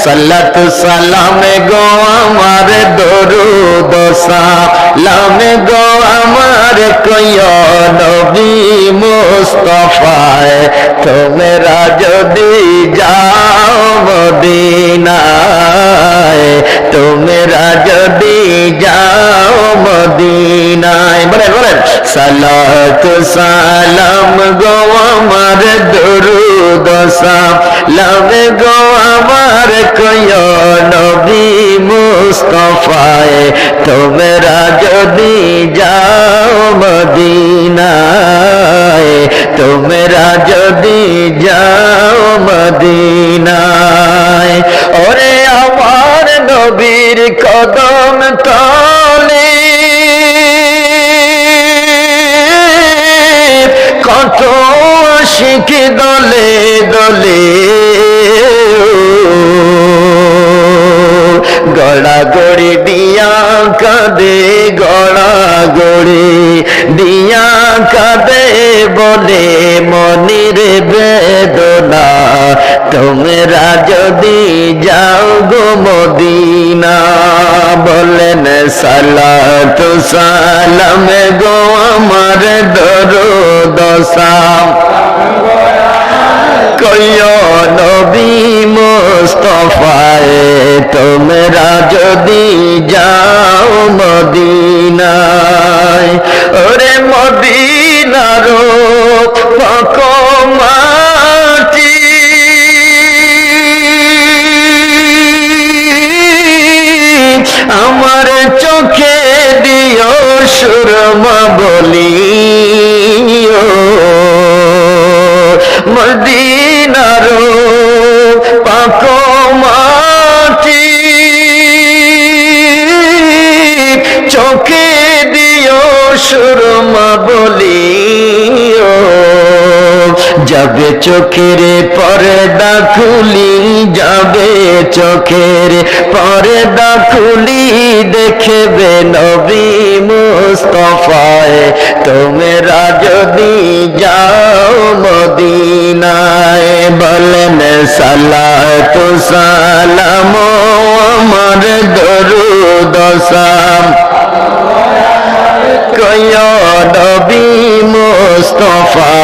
সাল্লাতু সালামে গো আমার দরুদ সালামে গো আমার কইও নবী মুস্তাফায় তোমরা যদি যাও মদিনায় তোমরা যদি যাও মদিনায় বলেন বলেন সালাতু সালাম গো আমার দরুদ সালাম গো আমার কইও নবী মুস্তাফায় তোমরা যদি যাও মদিনায় তোমরা যদি যাও মদিনায় ওরে আমার নবীর কদম তলে কত আশিক দলে দলে গড়া গড়ি দিয়া কাঁদে গড়া গড়ি দিয়া কাঁদে বলে মনির বেদনা তোমরা যদি যাও গো মদিনা বলেন সালাতু সালাম গো আমার দরুদ সালাম কইও নবী মুস্তাফায় তোমরা যদি যাও মদিনায় ওরে মদিনার পাক মাটি আমার চোখে দিও সুরমা বলি মদিনার পাক মাটি চোখে দিও সুরমা বলি যাবে চোখের পর্দা খুলি যাবে চোখের পর্দা খুলি দেখবে নবী মুস্তাফায় তোমরা যদি যাও মদিনায় বলেন সালাতু সালাম আমার দরুদ সালাম কইও নবী মুস্তাফা